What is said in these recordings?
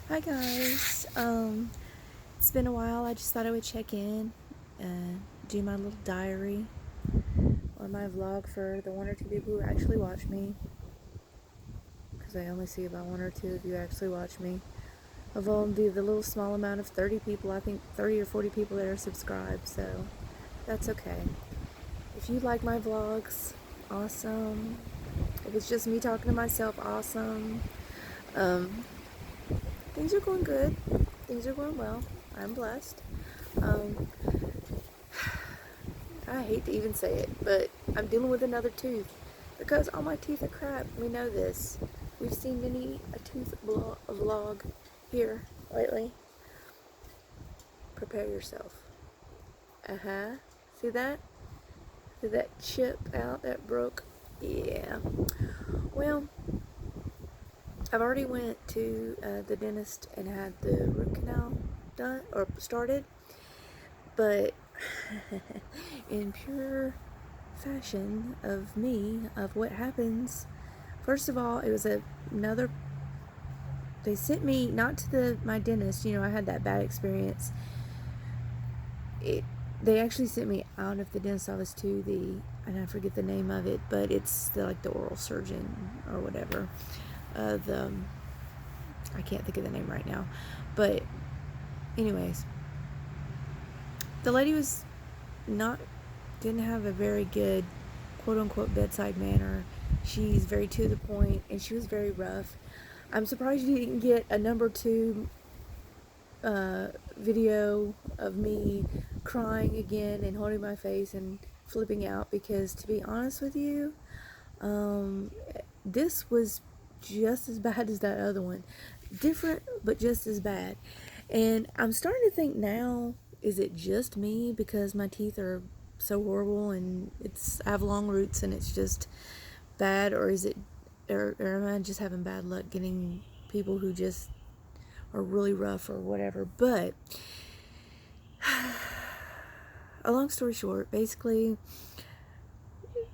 Hi guys. It's been a while. I just thought I would check in and do my little diary or my vlog for the one or two people who actually watch me, because I only see about one or two of you actually watch me. Of all the little small amount of 30 people, I think 30 or 40 people that are subscribed, so that's okay. If you like my vlogs, awesome. If it's just me talking to myself, awesome. Um, Things are going good. Things are going well. I'm blessed. Um, I hate to even say it, but I'm dealing with another tooth because all my teeth are crap. We know this. We've seen many a tooth vlog here lately. Prepare yourself. See that? See that chip out that broke? Yeah. Well, I've already went to the dentist and had the root canal done or started, but in pure fashion of me, of what happens, first of all, it was another. They sent me not to my dentist. I had that bad experience. It they actually sent me out of the dentist office to and I forget the name of it, but it's the oral surgeon or whatever. The I can't think of the name right now, but anyways, the lady was not didn't have a very good quote unquote bedside manner. She's very to the point and she was very rough. I'm surprised you didn't get a number two video of me crying again and holding my face and flipping out, because to be honest with you, um, this was just as bad as that other one. Different, but just as bad. And I'm starting to think now, is it just me because my teeth are so horrible and I have long roots and it's just bad, or or am I just having bad luck getting people who just are really rough or whatever? But a long story short, basically,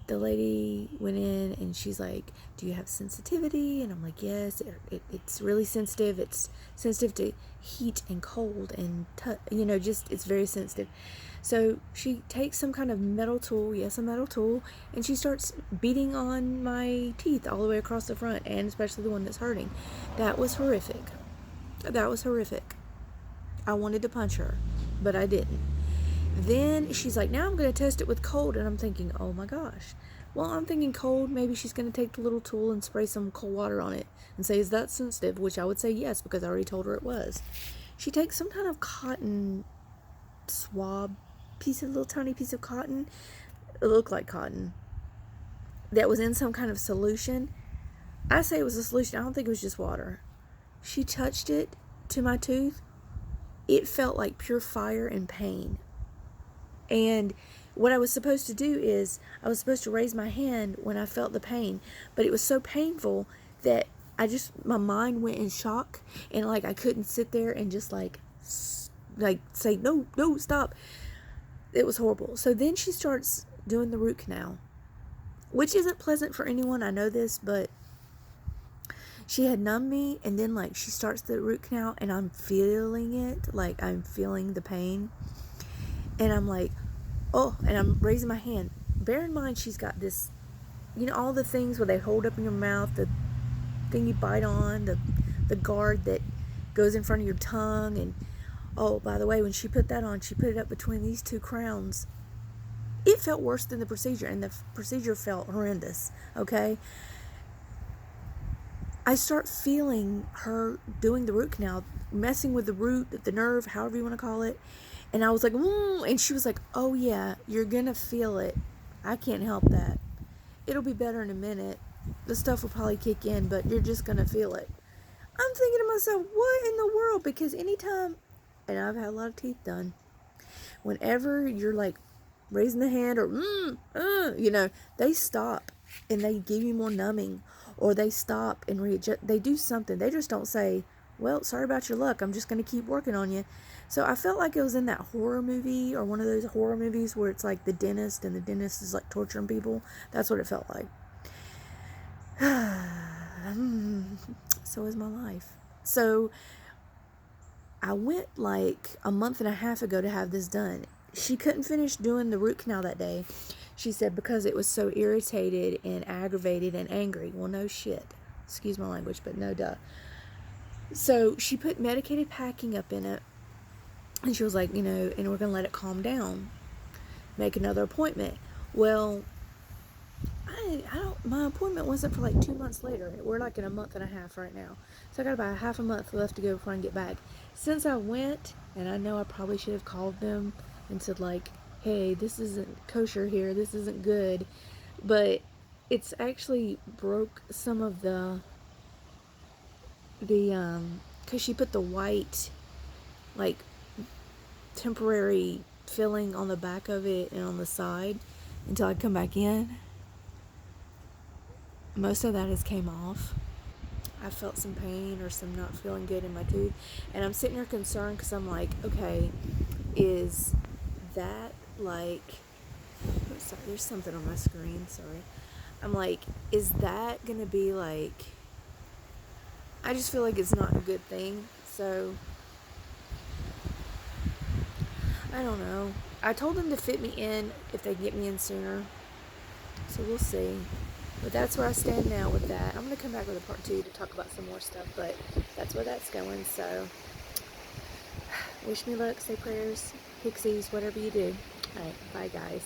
the lady went in and she's like, do you have sensitivity? And I'm like, yes. It's really sensitive. It's sensitive to heat and cold and just it's very sensitive. So she takes some kind of metal tool, yes, a metal tool, and she starts beating on my teeth all the way across the front, and especially the one that's hurting. That was horrific. I wanted to punch her, but I didn't. Then she's like, now I'm going to test it with cold. And I'm thinking, oh my gosh. Well, I'm thinking cold. Maybe she's going to take the little tool and spray some cold water on it and say, is that sensitive? Which I would say yes, because I already told her it was. She takes some kind of cotton swab, little tiny piece of cotton. It looked like cotton. That was in some kind of solution. I say it was a solution. I don't think it was just water. She touched it to my tooth. It felt like pure fire and pain. And what I was supposed to do is I was supposed to raise my hand when I felt the pain, but it was so painful that my mind went in shock, and I couldn't sit there and just say no, no, stop. It was horrible. So then she starts doing the root canal, which isn't pleasant for anyone. I know this, but she had numbed me, and then she starts the root canal and I'm feeling it, I'm feeling the pain, and I'm like, oh, and I'm raising my hand. Bear in mind, she's got this, all the things where they hold up in your mouth, the thing you bite on, the guard that goes in front of your tongue. And oh, by the way, when she put that on, she put it up between these two crowns. It felt worse than the procedure, and the procedure felt horrendous, okay? I start feeling her doing the root canal, messing with the root, the nerve, however you want to call it. And I was like, and she was like, oh yeah, you're gonna feel it. I can't help that. It'll be better in a minute. The stuff will probably kick in, but you're just gonna feel it. I'm thinking to myself, what in the world? Because anytime, and I've had a lot of teeth done, whenever you're raising the hand or they stop and they give you more numbing, or they stop and readjust. They do something. They just don't say, well, sorry about your luck, I'm just going to keep working on you. So I felt like it was in that horror movie, or one of those horror movies where it's the dentist, and the dentist is torturing people. That's what it felt like. So is my life. So I went like a month and a half ago to have this done. She couldn't finish doing the root canal that day. She said because it was so irritated and aggravated and angry. Well, no shit. Excuse my language, but no duh. So she put medicated packing up in it. And she was like, and we're going to let it calm down. Make another appointment. Well, my appointment wasn't for like 2 months later. We're like in a month and a half right now. So I got about half a month left to go before I can get back. Since I went, and I know I probably should have called them and said like, hey, this isn't kosher here. This isn't good. But it's actually broke some of because she put the white, like, temporary filling on the back of it and on the side until I come back in. Most of that has came off. I felt some pain or some not feeling good in my tooth, and I'm sitting here concerned because I'm like, okay, is that like, oh, sorry, there's something on my screen, sorry. I'm like, is that gonna be like, I just feel like it's not a good thing, so I don't know. I told them to fit me in if they get me in sooner, so we'll see. But that's where I stand now with that. I'm going to come back with a part 2 to talk about some more stuff, but that's where that's going. So, wish me luck, say prayers, pixies, whatever you do. All right, bye guys.